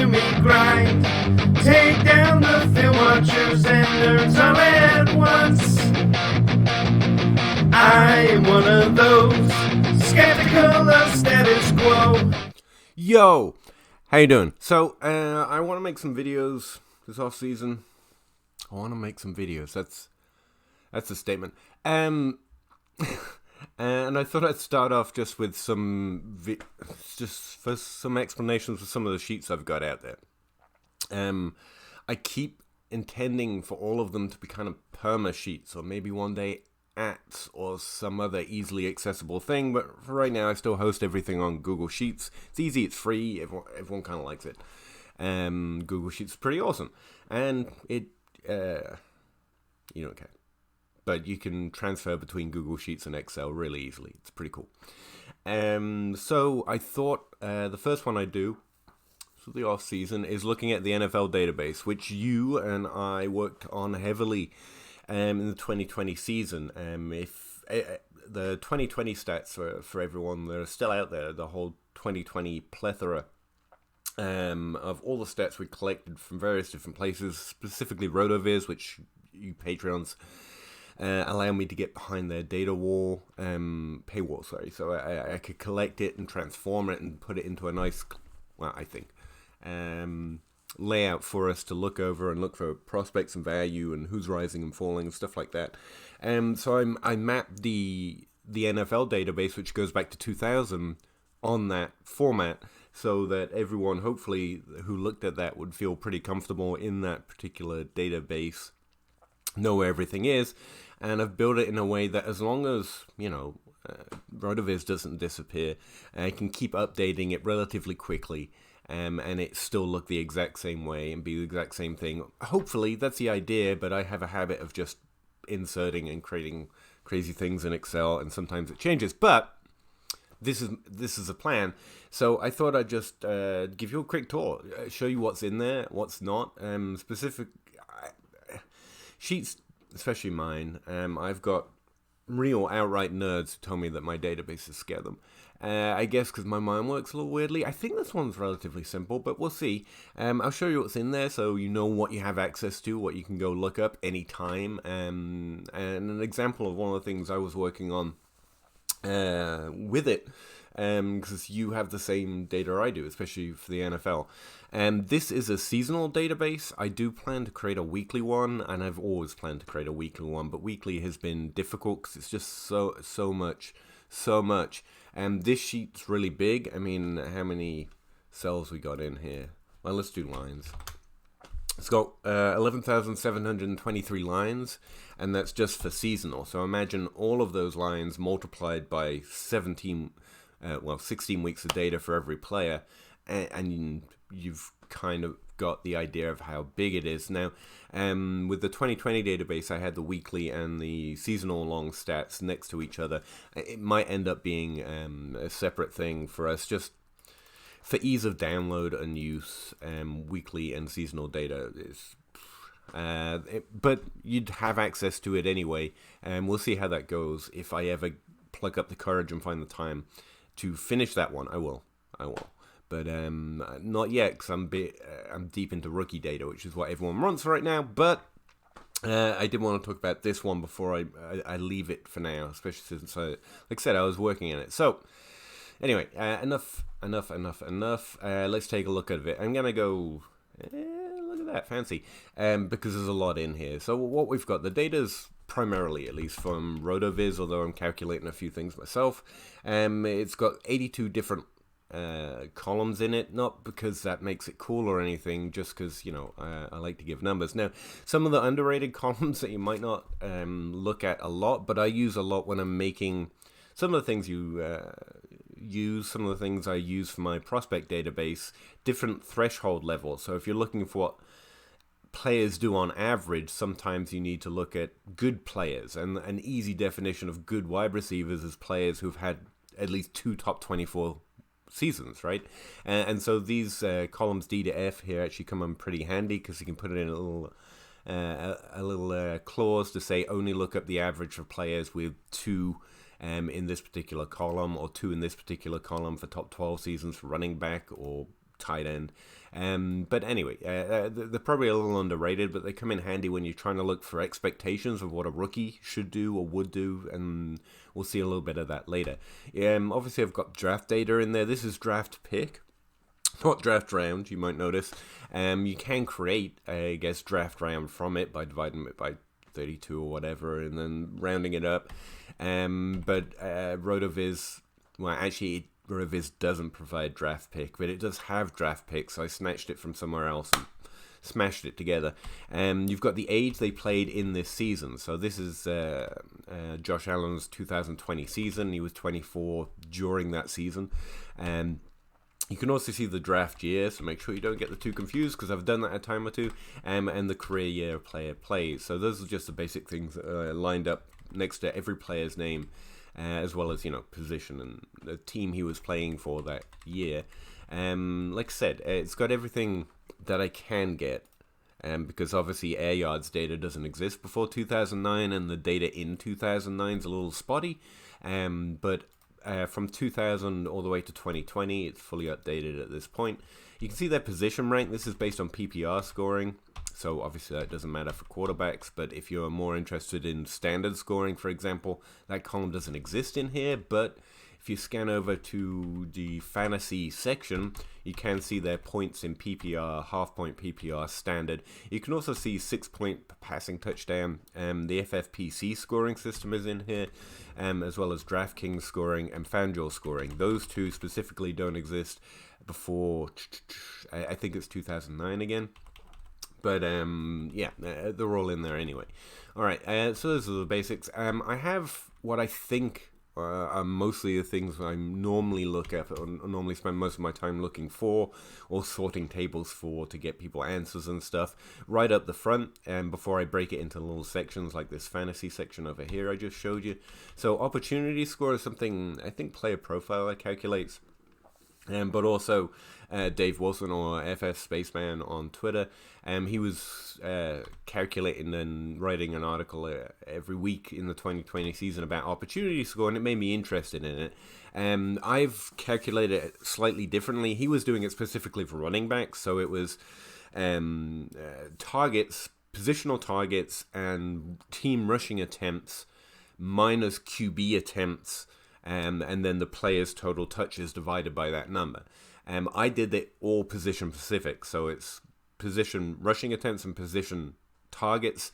to me grind. Take down the film watchers and nerds all at once. I am one of those skeptical of status quo. Yo, how you doing? So, I want to make some videos this off season. I want to make some videos. That's a statement. And I thought I'd start off just with some explanations for some of the sheets I've got out there. I keep intending for all of them to be kind of perma sheets, or maybe one day ats or some other easily accessible thing, but for right now I still host everything on Google Sheets. It's easy, it's free, everyone kind of likes it. Google Sheets is pretty awesome, and it you don't care, but you can transfer between Google Sheets and Excel really easily. It's pretty cool. So I thought the first one I do for the off season is looking at the NFL database, which you and I worked on heavily in the 2020 season. If the 2020 stats for everyone that are still out there, the whole 2020 plethora of all the stats we collected from various different places, specifically RotoViz, which you Patreons allow me to get behind their data wall, paywall, sorry. So I could collect it and transform it and put it into a nice, well, I think, layout for us to look over and look for prospects and value and who's rising and falling and stuff like that. So I mapped the NFL database, which goes back to 2000, on that format, so that everyone, hopefully, who looked at that would feel pretty comfortable in that particular database, know where everything is. And I've built it in a way that as long as, RotoViz doesn't disappear, I can keep updating it relatively quickly, and it still look the exact same way and be the exact same thing. Hopefully, that's the idea, but I have a habit of just inserting and creating crazy things in Excel, and sometimes it changes. But this is a plan. So I thought I'd just give you a quick tour, show you what's in there, what's not. Specific sheets, especially mine, I've got real outright nerds who tell me that my databases scare them. I guess because my mind works a little weirdly. I think this one's relatively simple, but we'll see. I'll show you what's in there so you know what you have access to, what you can go look up anytime. And an example of one of the things I was working on with it, because you have the same data I do, especially for the NFL. This is a seasonal database. I do plan to create a weekly one, and I've always planned to create a weekly one, but weekly has been difficult because it's just so much. And this sheet's really big. I mean, how many cells we got in here? Well, let's do lines. It's got 11,723 lines, and that's just for seasonal. So imagine all of those lines multiplied by 16 weeks of data for every player, and you've kind of got the idea of how big it is. Now, with the 2020 database, I had the weekly and the seasonal long stats next to each other. It might end up being a separate thing for us, just for ease of download and use. Weekly and seasonal data is, but you'd have access to it anyway. We'll see how that goes. If I ever pluck up the courage and find the time to finish that one, I will. But not yet, because I'm deep into rookie data, which is what everyone wants right now. But I did want to talk about this one before I leave it for now, especially since, like I said, I was working in it. So anyway, enough. Let's take a look at it. I'm gonna go. Look at that, fancy. Because there's a lot in here. So what we've got, the data's primarily, at least from RotoViz, although I'm calculating a few things myself. It's got 82 different columns in it, not because that makes it cool or anything, just because, I like to give numbers. Now, some of the underrated columns that you might not look at a lot, but I use a lot when I'm making some of the things some of the things I use for my prospect database, different threshold levels. So if you're looking for what players do on average, sometimes you need to look at good players, and an easy definition of good wide receivers is players who've had at least 2 top 24 seasons, right? And so these columns D to F here actually come in pretty handy, because you can put it in a little clause to say only look up the average for players with 2 in this particular column, or 2 in this particular column for top 12 seasons for running back, or tight end. But anyway, they're probably a little underrated, but they come in handy when you're trying to look for expectations of what a rookie should do or would do, and we'll see a little bit of that later. Obviously, I've got draft data in there. This is draft pick, not draft round, you might notice. You can create, I guess, draft round from it by dividing it by 32 or whatever, and then rounding it up. But RotoViz, well, actually, RotoViz doesn't provide draft pick, but it does have draft pick, so I snatched it from somewhere else and smashed it together. You've got the age they played in this season. So this is Josh Allen's 2020 season. He was 24 during that season. You can also see the draft year, so make sure you don't get the two confused, because I've done that a time or two, and the career year a player plays. So those are just the basic things lined up next to every player's name, as well as, position and the team he was playing for that year. Like I said, it's got everything that I can get, because obviously air yards data doesn't exist before 2009, and the data in 2009 is a little spotty, but from 2000 all the way to 2020, it's fully updated at this point. You can see their position rank. This is based on PPR scoring, so obviously that doesn't matter for quarterbacks, but if you're more interested in standard scoring, for example, that column doesn't exist in here. But if you scan over to the fantasy section, you can see their points in PPR, half-point PPR, standard. You can also see 6-point passing touchdown. The FFPC scoring system is in here, as well as DraftKings scoring and FanDuel scoring. Those two specifically don't exist before, I think it's 2009 again. But, yeah, they're all in there anyway. Alright, so those are the basics. I have what I think are mostly the things I normally look at, or normally spend most of my time looking for, or sorting tables for, to get people answers and stuff, right up the front, and before I break it into little sections like this fantasy section over here I just showed you. So opportunity score is something I think Player Profiler calculates. But also Dave Wilson, or FS Spaceman on Twitter, he was calculating and writing an article every week in the 2020 season about opportunity score, and it made me interested in it. I've calculated it slightly differently. He was doing it specifically for running backs, so it was targets, positional targets, and team rushing attempts minus QB attempts, and then the player's total touches divided by that number. I did it all position specific, so it's position rushing attempts and position targets,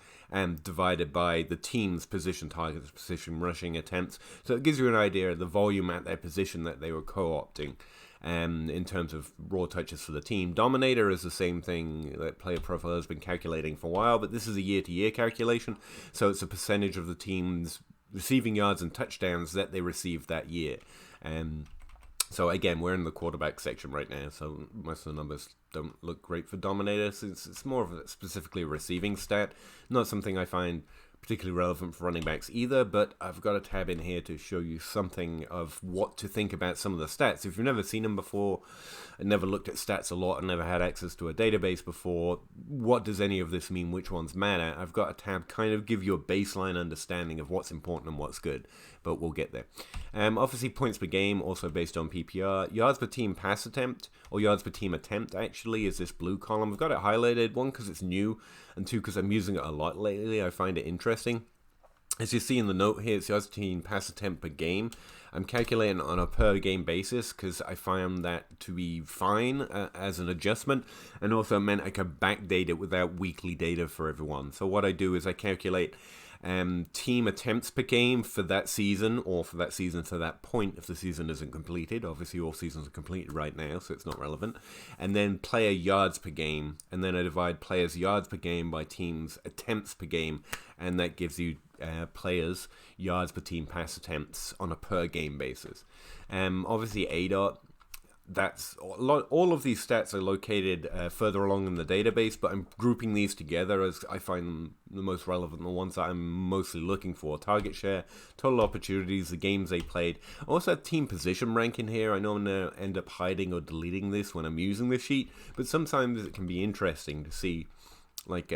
divided by the team's position targets, position rushing attempts. So it gives you an idea of the volume at their position that they were co-opting, in terms of raw touches for the team. Dominator is the same thing that Player Profile has been calculating for a while, but this is a year-to-year calculation, so it's a percentage of the team's receiving yards and touchdowns that they received that year. So again, we're in the quarterback section right now, so most of the numbers don't look great for Dominator, since it's more of a specifically a receiving stat, not something I find particularly relevant for running backs either, but I've got a tab in here to show you something of what to think about some of the stats. If you've never seen them before, and never looked at stats a lot, and never had access to a database before, what does any of this mean, which ones matter? I've got a tab kind of give you a baseline understanding of what's important and what's good, but we'll get there. Obviously points per game, also based on PPR. Yards per team pass attempt, or yards per team attempt actually, is this blue column. I've got it highlighted, one because it's new, and two because I'm using it a lot lately. I find it interesting. As you see in the note here, it's yards per team pass attempt per game. I'm calculating on a per game basis because I find that to be fine as an adjustment, and also meant I could backdate it without weekly data for everyone. So what I do is I calculate team attempts per game for that season, or for that season to that point if the season isn't completed. Obviously all seasons are completed right now, so it's not relevant. And then player yards per game, and then I divide players yards per game by teams attempts per game, and that gives you players yards per team pass attempts on a per game basis. Obviously ADOT, that's all of these stats are located further along in the database, but I'm grouping these together as I find them the most relevant, the ones that I'm mostly looking for. Target share, total opportunities, the games they played. I also have team position rank in here. I know I'm going to end up hiding or deleting this when I'm using this sheet, but sometimes it can be interesting to see like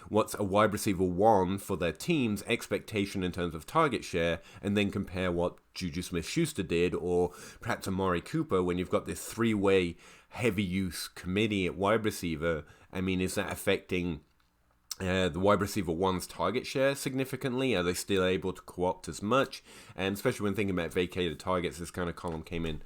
what's a wide receiver one for their team's expectation in terms of target share, and then compare what Juju Smith-Schuster did, or perhaps Amari Cooper, when you've got this three-way heavy use committee at wide receiver. I mean, is that affecting the wide receiver one's target share significantly? Are they still able to co-opt as much? And especially when thinking about vacated targets, this kind of column came in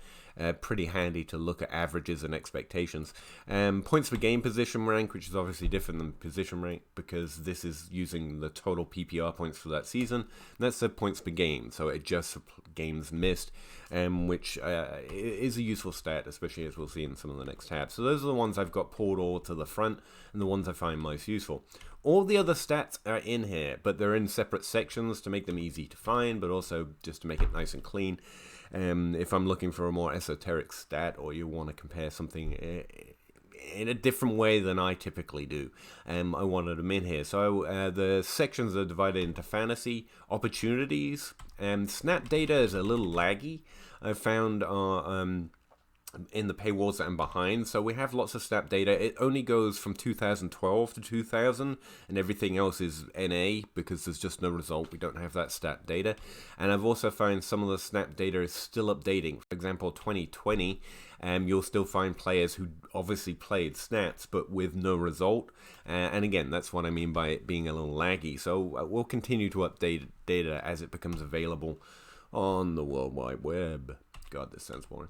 pretty handy to look at averages and expectations. Points per game position rank, which is obviously different than position rank because this is using the total PPR points for that season. And that's the points per game, so it adjusts games missed, which is a useful stat, especially as we'll see in some of the next tabs. So those are the ones I've got pulled all to the front and the ones I find most useful. All the other stats are in here, but they're in separate sections to make them easy to find, but also just to make it nice and clean. If I'm looking for a more esoteric stat, or you want to compare something in a different way than I typically do, I wanted them in here. So the sections are divided into fantasy, opportunities, and snap data is a little laggy. I found in the paywalls that I'm behind. So we have lots of snap data. It only goes from 2012 to 2000, and everything else is NA because there's just no result. We don't have that stat data. And I've also found some of the snap data is still updating. For example, 2020, you'll still find players who obviously played snaps but with no result. And again, that's what I mean by it being a little laggy. So we'll continue to update data as it becomes available on the World Wide Web. God, this sounds boring.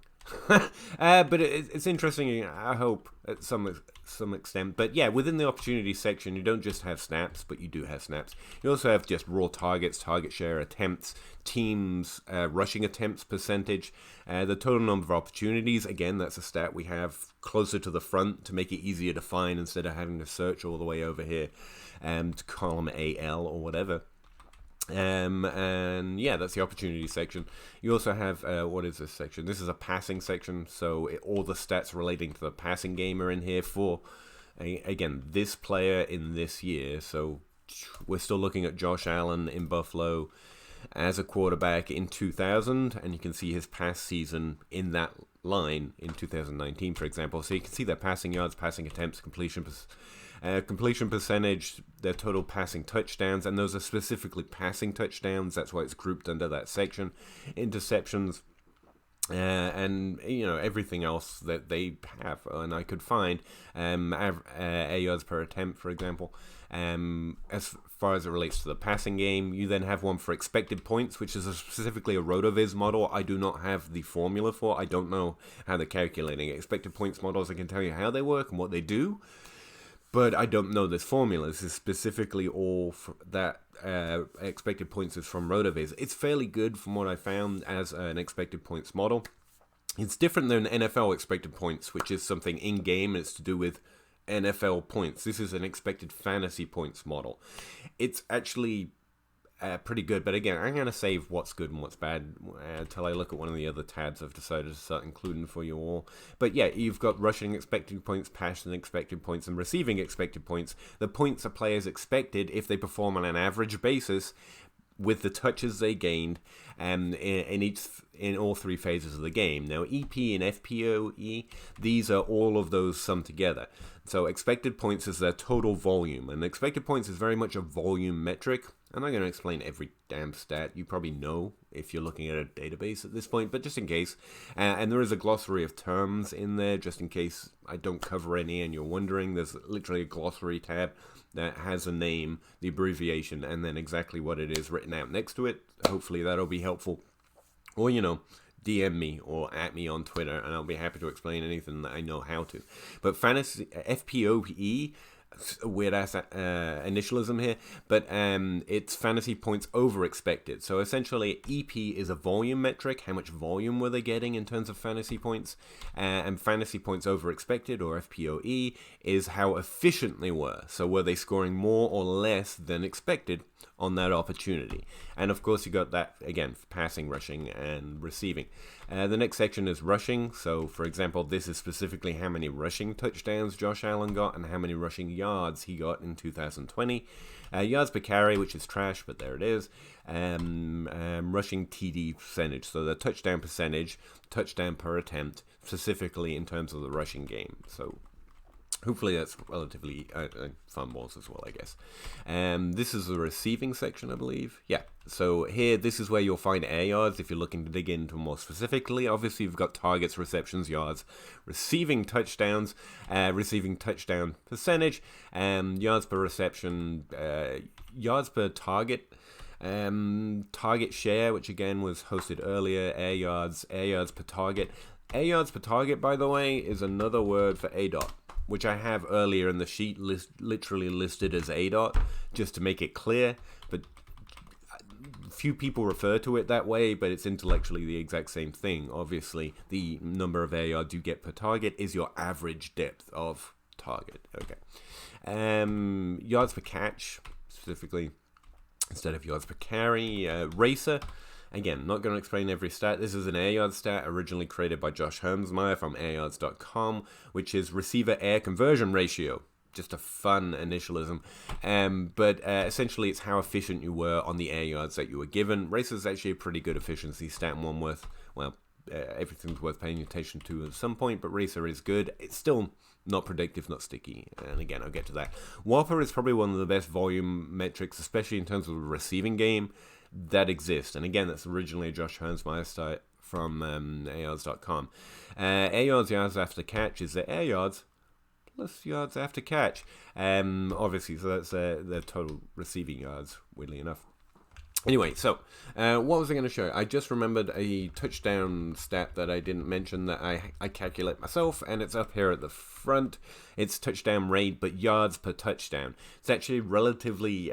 But it's interesting, I hope, at some extent. But yeah, within the opportunity section, you don't just have snaps, but you do have snaps. You also have just raw targets, target share, attempts, teams, rushing attempts percentage, the total number of opportunities. Again, that's a stat we have closer to the front to make it easier to find instead of having to search all the way over here to column AL or whatever. And yeah, that's the opportunity section. You also have, what is this section? This is a passing section, so all the stats relating to the passing game are in here for, again, this player in this year. So we're still looking at Josh Allen in Buffalo as a quarterback in 2000, and you can see his pass season in that line in 2019, for example. So you can see their passing yards, passing attempts, completion percentage, their total passing touchdowns, and those are specifically passing touchdowns. That's why it's grouped under that section. Interceptions, and everything else that they have, and I could find air yards per attempt, for example. As far as it relates to the passing game, you then have one for expected points, which is specifically a RotoViz model. I do not have the formula for. I don't know how they're calculating expected points models. I can tell you how they work and what they do, but I don't know this formula. This is specifically all for that expected points is from RotoViz. It's fairly good from what I found as an expected points model. It's different than NFL expected points, which is something in-game. It's to do with NFL points. This is an expected fantasy points model. It's actually pretty good, but again, I'm going to save what's good and what's bad until I look at one of the other tabs I've decided to start including for you all. But yeah, you've got rushing expected points, passing expected points, and receiving expected points. The points a players expected if they perform on an average basis with the touches they gained in all three phases of the game. Now, EP and FPOE, these are all of those summed together. So expected points is their total volume, and expected points is very much a volume metric. I'm not going to explain every damn stat. You probably know if you're looking at a database at this point, but just in case. And there is a glossary of terms in there, just in case I don't cover any and you're wondering. There's literally a glossary tab that has a name, the abbreviation, and then exactly what it is written out next to it. Hopefully that'll be helpful. Or, DM me or at me on Twitter, and I'll be happy to explain anything that I know how to. But fantasy FPOE, weird ass initialism here, but it's fantasy points over expected. So essentially, EP is a volume metric. How much volume were they getting in terms of fantasy points? And fantasy points over expected, or FPOE, is how efficient they were. So were they scoring more or less than expected on that opportunity? And of course, you got that again for passing, rushing, and receiving. The next section is rushing. So, for example, this is specifically how many rushing touchdowns Josh Allen got and how many rushing yards he got in 2020. Yards per carry, which is trash, but there it is. Rushing TD percentage, so the touchdown percentage, touchdown per attempt, specifically in terms of the rushing game. So Hopefully that's relatively fun walls as well, I guess. This is the receiving section, I believe. Yeah, so here, this is where you'll find air yards if you're looking to dig into more specifically. Obviously, you've got targets, receptions, yards, receiving touchdowns, receiving touchdown percentage, yards per reception, yards per target, target share, which again was hosted earlier, air yards per target. Air yards per target, by the way, is another word for ADOT, which I have earlier in the sheet literally listed as ADOT, just to make it clear. But few people refer to it that way, but it's intellectually the exact same thing. Obviously, the number of air yards you get per target is your average depth of target. Okay. Yards per catch, specifically, instead of yards per carry. Racer. Again, not going to explain every stat. This is an air yard stat originally created by Josh Hermsmeyer from airyards.com, which is receiver air conversion ratio. Just a fun initialism. But essentially, it's how efficient you were on the air yards that you were given. Racer is actually a pretty good efficiency stat, and one worth, well, everything's worth paying attention to at some point, but Racer is good. It's still not predictive, not sticky, and again, I'll get to that. Whopper is probably one of the best volume metrics, especially in terms of the receiving game, that exist. And again, that's originally a Josh Hermsmeyer site from airyards.com. Air yards after catch is the air yards plus yards after catch. Obviously, so that's the total receiving yards, weirdly enough. Anyway, so what was I going to show you? I just remembered a touchdown stat that I didn't mention that I calculate myself, and it's up here at the front. It's touchdown rate, but yards per touchdown. It's actually relatively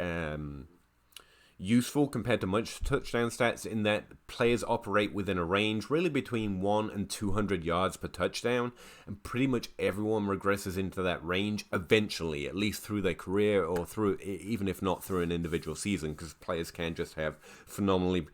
useful compared to much touchdown stats in that players operate within a range really between 1 and 200 yards per touchdown, and pretty much everyone regresses into that range eventually, at least through their career or through, even if not through an individual season, because players can just have phenomenally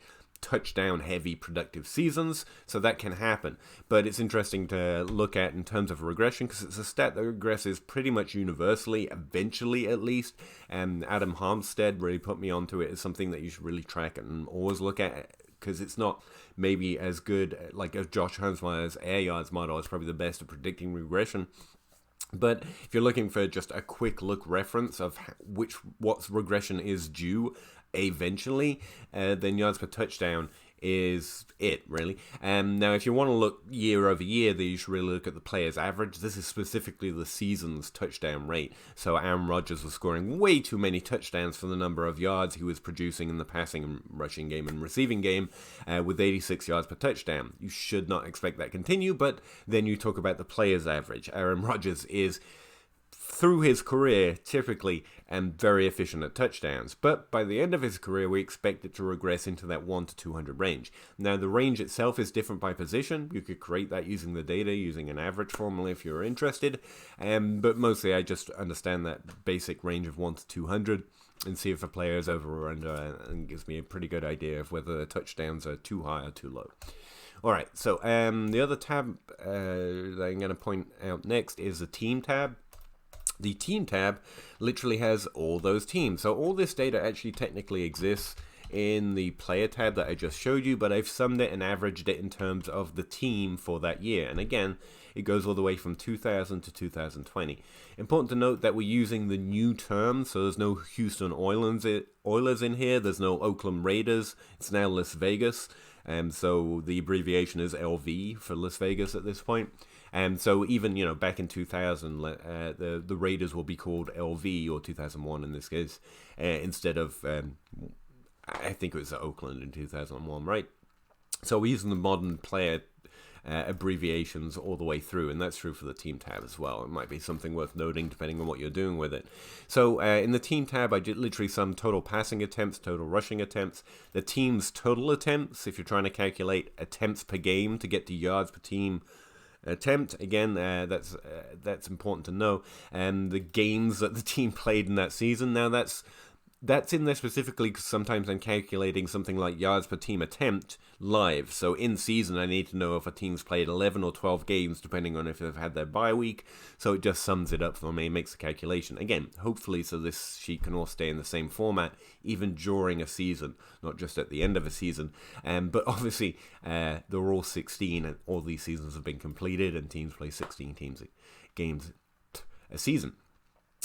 touchdown heavy productive seasons, so that can happen. But it's interesting to look at in terms of regression, because it's a stat that regresses pretty much universally, eventually at least. And Adam Harmstead really put me onto it as something that you should really track and always look at, because it's not maybe as good, like as Josh Hermsmeyer's air yards model is probably the best at predicting regression. But if you're looking for just a quick look reference of what regression is due eventually, then yards per touchdown is it, really. Now, if you want to look year over year, then you should really look at the player's average. This is specifically the season's touchdown rate. So Aaron Rodgers was scoring way too many touchdowns for the number of yards he was producing in the passing and rushing game and receiving game, with 86 yards per touchdown. You should not expect that to continue, but then you talk about the player's average. Aaron Rodgers is, through his career, typically very efficient at touchdowns, but by the end of his career, we expect it to regress into that 1 to 200 range. Now, the range itself is different by position. You could create that using the data, using an average formula if you're interested, but mostly I just understand that basic range of 1 to 200 and see if a player is over or under, and gives me a pretty good idea of whether the touchdowns are too high or too low. Alright, so the other tab that I'm going to point out next is the team tab. The team tab literally has all those teams. So all this data actually technically exists in the player tab that I just showed you, but I've summed it and averaged it in terms of the team for that year. And again, it goes all the way from 2000 to 2020. Important to note that we're using the new terms, so there's no Houston Oilers in here, there's no Oakland Raiders, it's now Las Vegas. So the abbreviation is LV for Las Vegas at this point. And so even, back in 2000, the Raiders will be called LV, or 2001 in this case, instead of, I think it was Oakland in 2001, right? So we're using the modern player abbreviations all the way through, and that's true for the team tab as well. It might be something worth noting depending on what you're doing with it. So in the team tab, I did literally sum total passing attempts, total rushing attempts, the team's total attempts, if you're trying to calculate attempts per game to get to yards per team attempt. Again, that's important to know. And the games that the team played in that season. Now that's in there specifically because sometimes I'm calculating something like yards per team attempt live. So in season, I need to know if a team's played 11 or 12 games, depending on if they've had their bye week. So it just sums it up for me, makes the calculation. Again, hopefully, so this sheet can all stay in the same format, even during a season, not just at the end of a season. But obviously, they're all 16, and all these seasons have been completed, and teams play 16 games a season.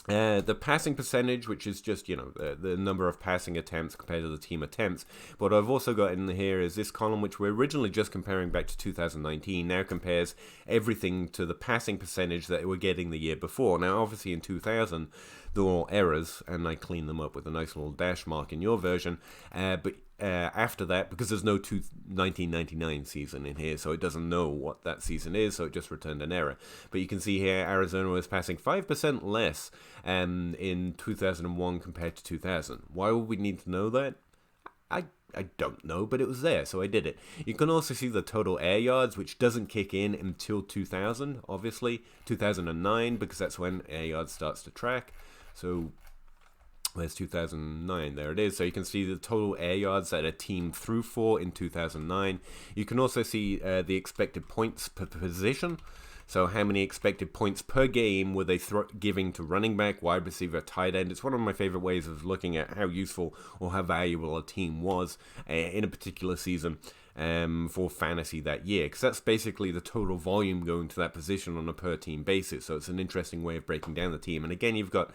The passing percentage, which is just, the number of passing attempts compared to the team attempts. But what I've also got in here is this column, which we're originally just comparing back to 2019, now compares everything to the passing percentage that we're getting the year before. Now, obviously in 2000, there were all errors, and I cleaned them up with a nice little dash mark in your version. But after that, because there's no 1999 season in here, so it doesn't know what that season is, so it just returned an error. But you can see here Arizona was passing 5% less in 2001 compared to 2000. Why would we need to know that? I don't know, but it was there, so I did it. You can also see the total air yards, which doesn't kick in until 2000, obviously. 2009, because that's when air yards starts to track. So where's 2009? There it is. So you can see the total air yards that a team threw for in 2009. You can also see the expected points per position. So how many expected points per game were they giving to running back, wide receiver, tight end? It's one of my favorite ways of looking at how useful or how valuable a team was in a particular season for fantasy that year. Because that's basically the total volume going to that position on a per team basis. So it's an interesting way of breaking down the team. And again, you've got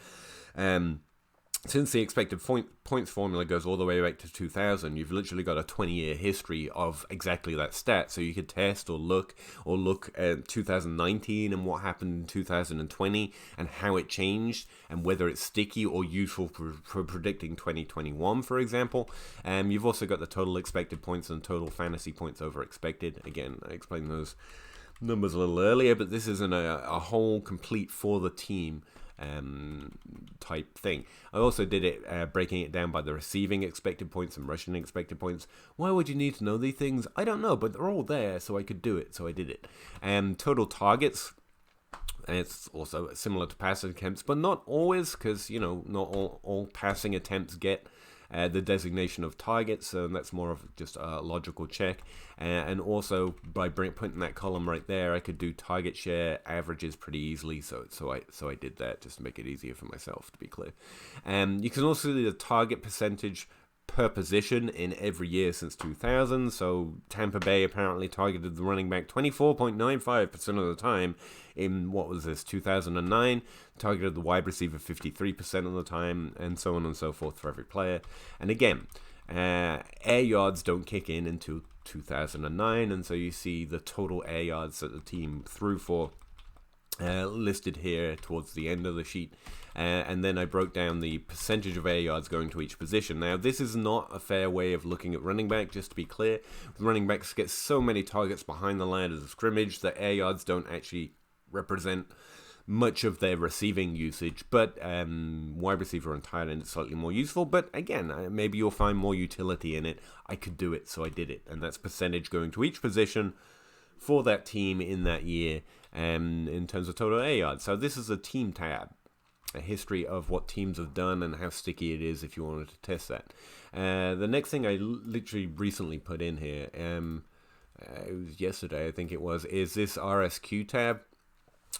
since the expected points formula goes all the way back to 2000, you've literally got a 20-year history of exactly that stat. So you could test or look at 2019 and what happened in 2020 and how it changed and whether it's sticky or useful for predicting 2021, for example. You've also got the total expected points and total fantasy points over expected. Again, I explained those numbers a little earlier, but this isn't a whole complete for the team type thing. I also did it breaking it down by the receiving expected points and rushing expected points. Why would you need to know these things? I don't know, but they're all there, so I could do it, so I did it. Total targets, and it's also similar to passing attempts, but not always, because not all passing attempts get the designation of targets, so that's more of just a logical check. And also by putting that column right there, I could do target share averages pretty easily. So I did that just to make it easier for myself, to be clear. You can also do the target percentage per position in every year since 2000. So Tampa Bay apparently targeted the running back 24.95% of the time in, 2009, targeted the wide receiver 53% of the time, and so on and so forth for every player. And again, air yards don't kick in until 2009, and so you see the total air yards that the team threw for listed here towards the end of the sheet. And then I broke down the percentage of air yards going to each position. Now, this is not a fair way of looking at running back, just to be clear. Running backs get so many targets behind the line of scrimmage that air yards don't actually represent much of their receiving usage, but wide receiver and tight end is slightly more useful. But again, maybe you'll find more utility in it. I could do it, so I did it. And that's percentage going to each position for that team in that year in terms of total air yards. So this is a team tab, a history of what teams have done and how sticky it is if you wanted to test that. The next thing I literally recently put in here, it was yesterday I think it was, is this RSQ tab.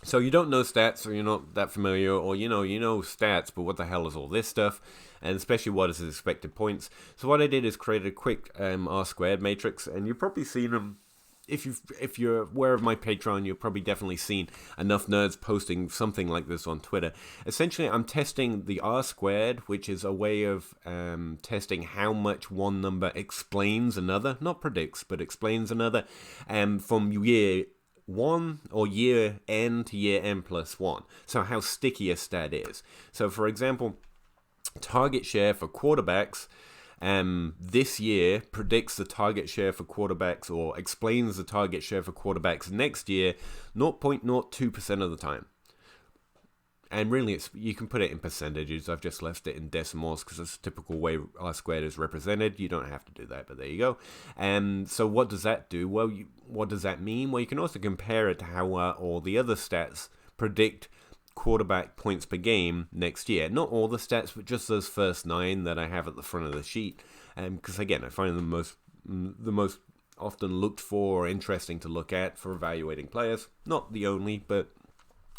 So you don't know stats, or you're not that familiar, or you know stats, but what the hell is all this stuff? And especially what is expected points. So what I did is create a quick R squared matrix, and you've probably seen them. If you're aware of my Patreon, you've probably definitely seen enough nerds posting something like this on Twitter. Essentially, I'm testing the R squared, which is a way of testing how much one number explains another, not predicts, but explains another, from year 1 or year n to year n plus 1. So how sticky a stat is. So for example, target share for quarterbacks this year predicts the target share for quarterbacks, or explains the target share for quarterbacks next year 0.02% of the time. And really, you can put it in percentages. I've just left it in decimals because that's a typical way R squared is represented. You don't have to do that, but there you go. So what does that do? Well, what does that mean? Well, you can also compare it to how all the other stats predict quarterback points per game next year. Not all the stats, but just those first 9 that I have at the front of the sheet. Because again, I find them the most often looked for or interesting to look at for evaluating players. Not the only, but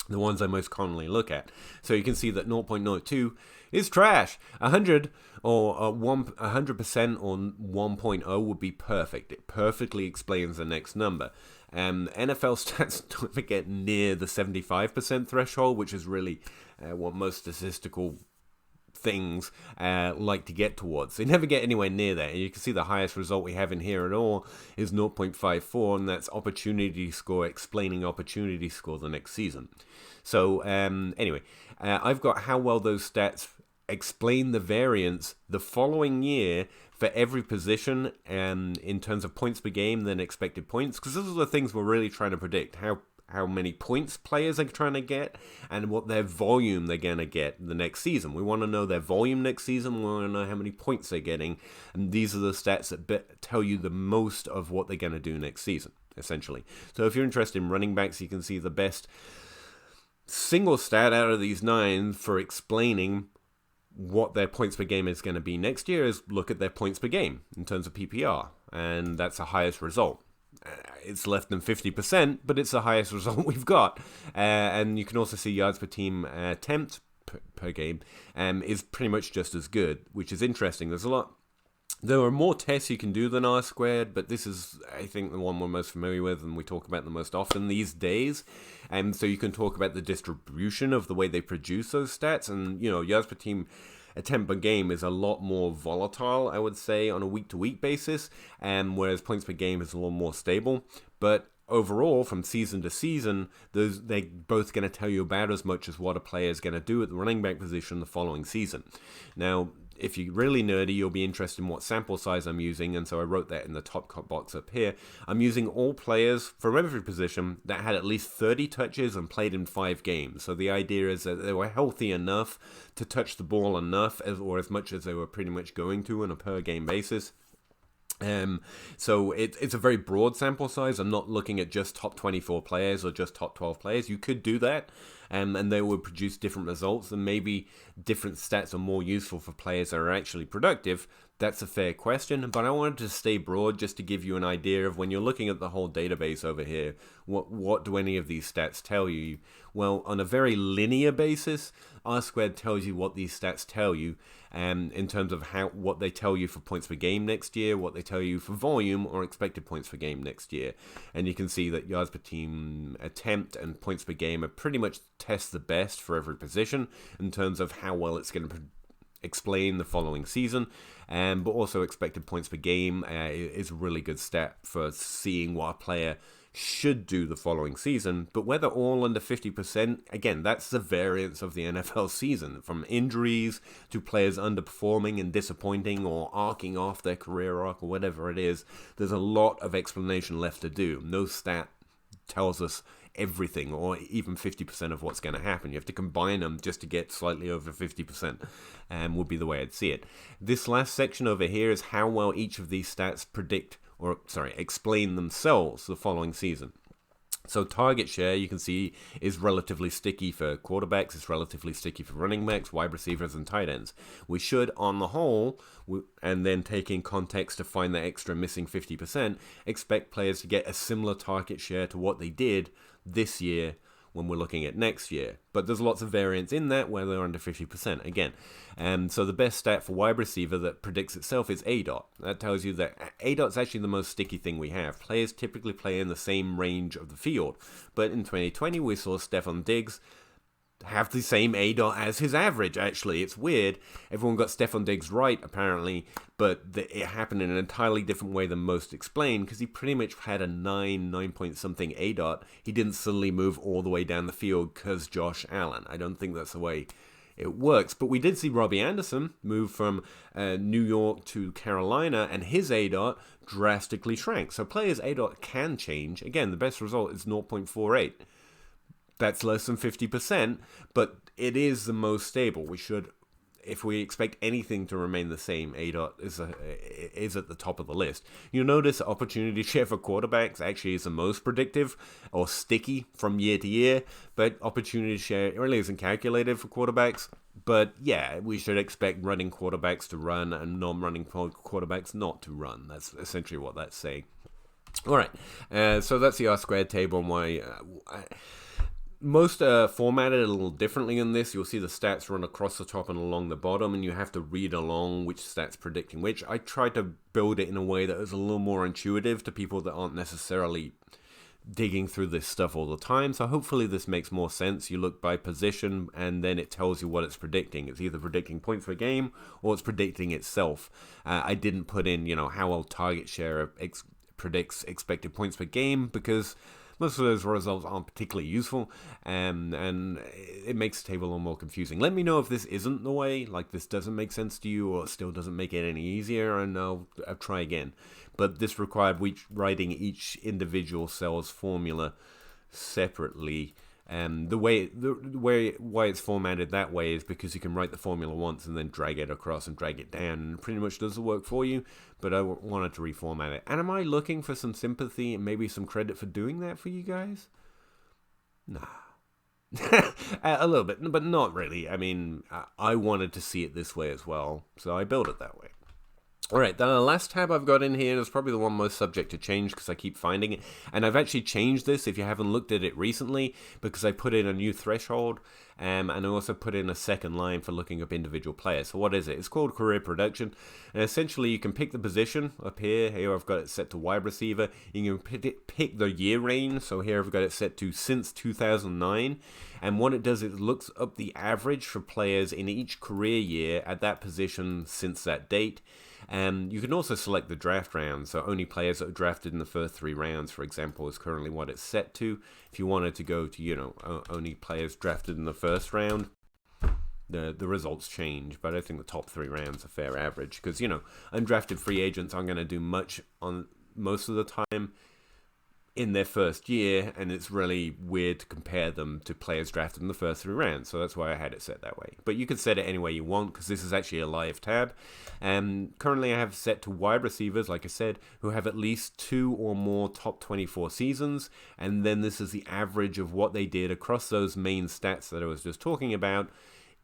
the ones I most commonly look at. So you can see that 0.02 is trash. 100 or 100% or 1.0 would be perfect. It perfectly explains the next number. NFL stats don't ever get near the 75% threshold, which is really what most statistical things like to get towards. They never get anywhere near that. And you can see the highest result we have in here at all is 0.54, and that's opportunity score, explaining opportunity score the next season. So anyway, I've got how well those stats explain the variance the following year for every position in terms of points per game than expected points, because those are the things we're really trying to predict. How many points players are trying to get and what their volume they're going to get the next season. We want to know their volume next season. We want to know how many points they're getting. And these are the stats that tell you the most of what they're going to do next season, essentially. So if you're interested in running backs, you can see the best single stat out of these 9 for explaining what their points per game is going to be next year is look at their points per game in terms of PPR. And that's the highest result. It's less than 50%, but it's the highest result we've got. And you can also see yards per team attempt per game is pretty much just as good, which is interesting. There are more tests you can do than R squared, but this is, I think, the one we're most familiar with and we talk about the most often these days. And so you can talk about the distribution of the way they produce those stats. And, yards per team attempt per game is a lot more volatile, I would say, on a week-to-week basis, whereas points per game is a little more stable. But overall, from season to season, they're both going to tell you about as much as what a player is going to do at the running back position the following season. Now, if you're really nerdy, you'll be interested in what sample size I'm using, and so I wrote that in the top box up here. I'm using all players from every position that had at least 30 touches and played in 5 games. So the idea is that they were healthy enough to touch the ball enough, or as much as they were pretty much going to on a per-game basis. So it's a very broad sample size. I'm not looking at just top 24 players or just top 12 players. You could do that, and they would produce different results, and maybe different stats are more useful for players that are actually productive. That's a fair question, but I wanted to stay broad just to give you an idea of when you're looking at the whole database over here, what do any of these stats tell you? Well, on a very linear basis, R squared tells you what these stats tell you, in terms of what they tell you for points per game next year, what they tell you for volume or expected points per game next year. And you can see that yards per team attempt and points per game are pretty much test the best for every position in terms of how well it's going to explain the following season. But also expected points per game is a really good stat for seeing what a player should do the following season. But whether all under 50%, again, that's the variance of the NFL season, from injuries to players underperforming and disappointing or arcing off their career arc or whatever it is. There's a lot of explanation left to do. No stat tells us everything or even 50% of what's going to happen. You have to combine them just to get slightly over 50%, would be the way I'd see it. This last section over here is how well each of these stats explain themselves the following season. So target share, you can see, is relatively sticky for quarterbacks, it's relatively sticky for running backs, wide receivers, and tight ends. We should, on the whole, and then take in context to find the extra missing 50%, expect players to get a similar target share to what they did this year when we're looking at next year. But there's lots of variance in that where they're under 50% again. So the best stat for wide receiver that predicts itself is ADOT. That tells you that ADOT is actually the most sticky thing we have. Players typically play in the same range of the field. But in 2020, we saw Stephon Diggs have the same ADOT as his average, actually. It's weird. Everyone got Stephon Diggs right, apparently, but it happened in an entirely different way than most explain, because he pretty much had a 9-point-something ADOT. He didn't suddenly move all the way down the field because Josh Allen. I don't think that's the way it works. But we did see Robbie Anderson move from New York to Carolina, and his ADOT drastically shrank. So players' ADOT can change. Again, the best result is 0.48. That's less than 50%, but it is the most stable. We should, if we expect anything to remain the same, ADOT is at the top of the list. You'll notice opportunity share for quarterbacks actually is the most predictive or sticky from year to year, but opportunity share really isn't calculated for quarterbacks. But yeah, we should expect running quarterbacks to run and non-running quarterbacks not to run. That's essentially what that's saying. All right, so that's the R squared table and why... Most are formatted a little differently in this. You'll see the stats run across the top and along the bottom, and you have to read along which stats predicting which. I tried to build it in a way that was a little more intuitive to people that aren't necessarily digging through this stuff all the time. So hopefully this makes more sense. You look by position, and then it tells you what it's predicting. It's either predicting points per game or it's predicting itself. I didn't put in, how well target share predicts expected points per game, because most of those results aren't particularly useful, and it makes the table a little more confusing. Let me know if this isn't the way, like this doesn't make sense to you, or it still doesn't make it any easier, and I'll try again. But this required writing each individual cell's formula separately. Why it's formatted that way is because you can write the formula once and then drag it across and drag it down, and it pretty much does the work for you. But I wanted to reformat it. And am I looking for some sympathy and maybe some credit for doing that for you guys? Nah. A little bit, but not really. I mean, I wanted to see it this way as well, so I built it that way. Alright, the last tab I've got in here is probably the one most subject to change because I keep finding it. And I've actually changed this if you haven't looked at it recently, because I put in a new threshold, and I also put in a second line for looking up individual players. So what is it? It's called career production, and essentially you can pick the position up here. Here I've got it set to wide receiver. You can pick the year range, so here I've got it set to since 2009. And what it does is it looks up the average for players in each career year at that position since that date. You can also select the draft round, so only players that are drafted in the first 3 rounds, for example, is currently what it's set to. If you wanted to go to, only players drafted in the first round, the results change, but I think the top 3 rounds are fair average, because, undrafted free agents aren't going to do much on most of the time in their first year, and it's really weird to compare them to players drafted in the first 3 rounds, so that's why I had it set that way. But you can set it any way you want, because this is actually a live tab. Currently I have set to wide receivers, like I said, who have at least 2 or more top 24 seasons, and then this is the average of what they did across those main stats that I was just talking about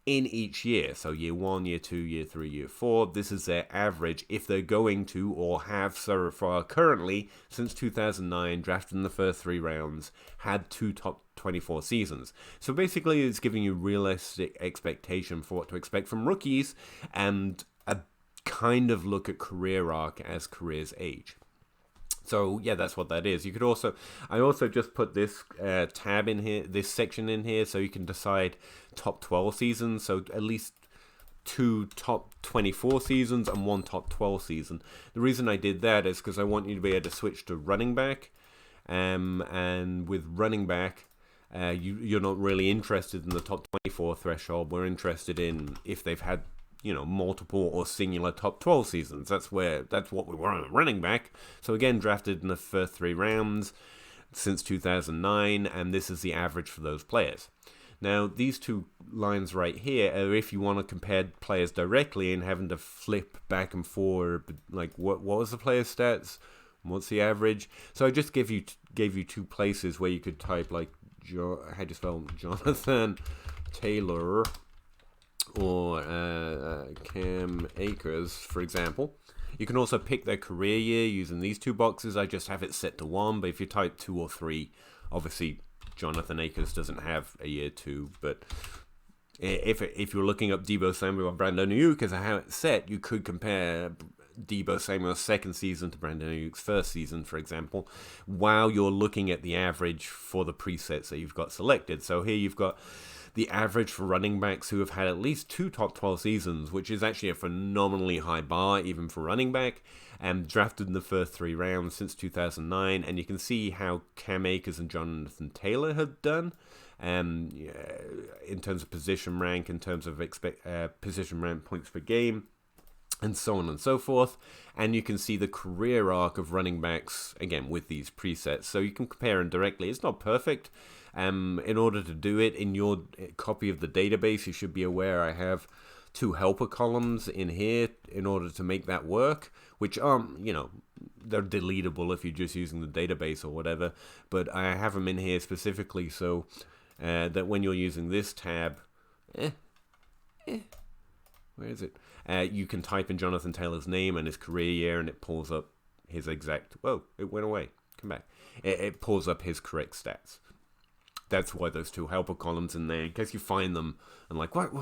in each year. So year 1, year 2, year 3, year 4, this is their average if they're going to, or have so far currently since 2009, drafted in the first 3 rounds, had 2 top 24 seasons. So basically it's giving you realistic expectation for what to expect from rookies, and a kind of look at career arc as careers age. So yeah, that's what that is. You could also, I also just put this tab in here, this section in here, so you can decide top 12 seasons. So at least 2 top 24 seasons and 1 top 12 season. The reason I did that is because I want you to be able to switch to running back, and with running back, you're not really interested in the top 24 threshold. We're interested in if they've had multiple or singular top 12 seasons. That's what we want on running back. So again, drafted in the first 3 rounds since 2009, and this is the average for those players. Now, these 2 lines right here are if you want to compare players directly and having to flip back and forth, like what was the player's stats? What's the average? So I just gave you 2 places where you could type like, how do you spell Jonathan Taylor, or Cam Akers, for example. You can also pick their career year using these 2 boxes. I just have it set to 1, but if you type 2 or 3, obviously Jonathan Akers doesn't have a year 2, but if you're looking up Deebo Samuel or Brandon Ayuk as how it's set, you could compare Deebo Samuel's second season to Brandon Ayuk's first season, for example, while you're looking at the average for the presets that you've got selected. So here you've got the average for running backs who have had at least 2 top 12 seasons, which is actually a phenomenally high bar, even for running back, and drafted in the first 3 rounds since 2009. And you can see how Cam Akers and Jonathan Taylor have done, in terms of position rank, in terms of position rank points per game, and so on and so forth. And you can see the career arc of running backs, again, with these presets. So you can compare them directly. It's not perfect. In order to do it in your copy of the database, you should be aware I have 2 helper columns in here in order to make that work, which aren't, they're deletable if you're just using the database or whatever, but I have them in here specifically so that when you're using this tab, where is it? You can type in Jonathan Taylor's name and his career year, and it pulls up his exact, whoa, it went away, come back. It pulls up his correct stats. that's why those two helper columns in there, in case you find them and like, what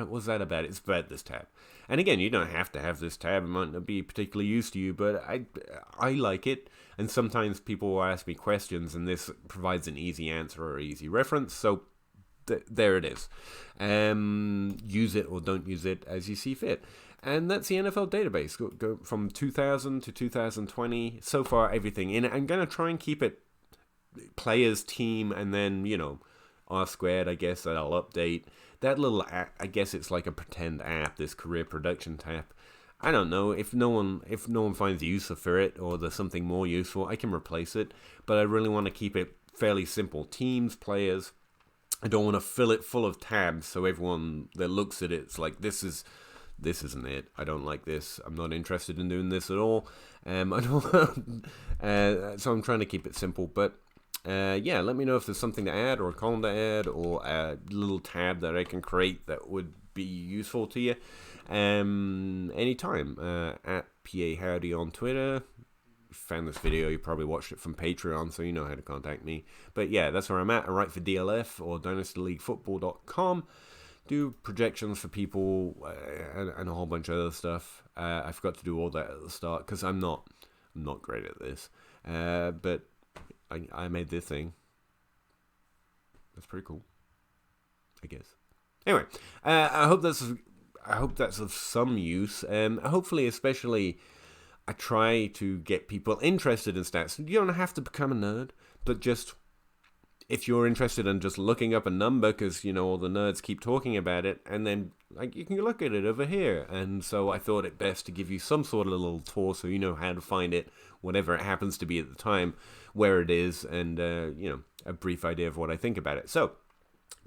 was that about? It's about this tab. And again, you don't have to have this tab. It might not be particularly used to you, but I like it. And sometimes people will ask me questions, and this provides an easy answer or easy reference. So there it is. Use it or don't use it as you see fit. And that's the NFL database. Go from 2000 to 2020. So far, everything in it. I'm going to try and keep it players, team, and then, R squared, I guess, that I'll update. That little app, I guess it's like a pretend app, this career production tab. I don't know, if no one finds use for it, or there's something more useful, I can replace it. But I really want to keep it fairly simple. Teams, players. I don't want to fill it full of tabs, so everyone that looks at it's like, this isn't it. I don't like this. I'm not interested in doing this at all. I don't. So I'm trying to keep it simple. But yeah, let me know if there's something to add, or a column to add, or a little tab that I can create that would be useful to you. Anytime. At Pahowdy on Twitter. If you found this video, you probably watched it from Patreon, so you know how to contact me. But yeah, that's where I'm at. I write for DLF or dynastyleaguefootball.com. Do projections for people and a whole bunch of other stuff. I forgot to do all that at the start because I'm not great at this. But I made this thing. That's pretty cool, I guess. Anyway, I hope that's of some use. Hopefully, especially, I try to get people interested in stats. You don't have to become a nerd, but just if you're interested in just looking up a number, because all the nerds keep talking about it, and then you can look at it over here. And so I thought it best to give you some sort of little tour, so you know how to find it, whatever it happens to be at the time, where it is, and a brief idea of what I think about it. So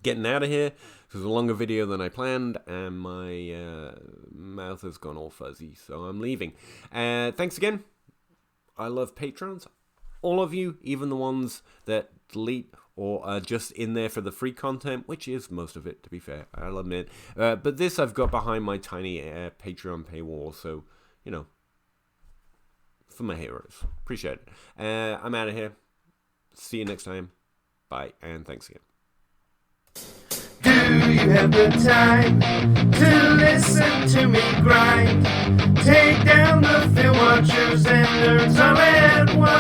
getting out of here. This was a longer video than I planned, and my mouth has gone all fuzzy, so I'm leaving. Thanks again. I love patrons. All of you, even the ones that delete or are just in there for the free content, which is most of it, to be fair, I'll admit. But this I've got behind my tiny Patreon paywall, so, for my heroes. Appreciate it. I'm out of here. See you next time. Bye, and thanks again. Do you have the time to listen to me grind? Take down the film watchers and nerds all at once.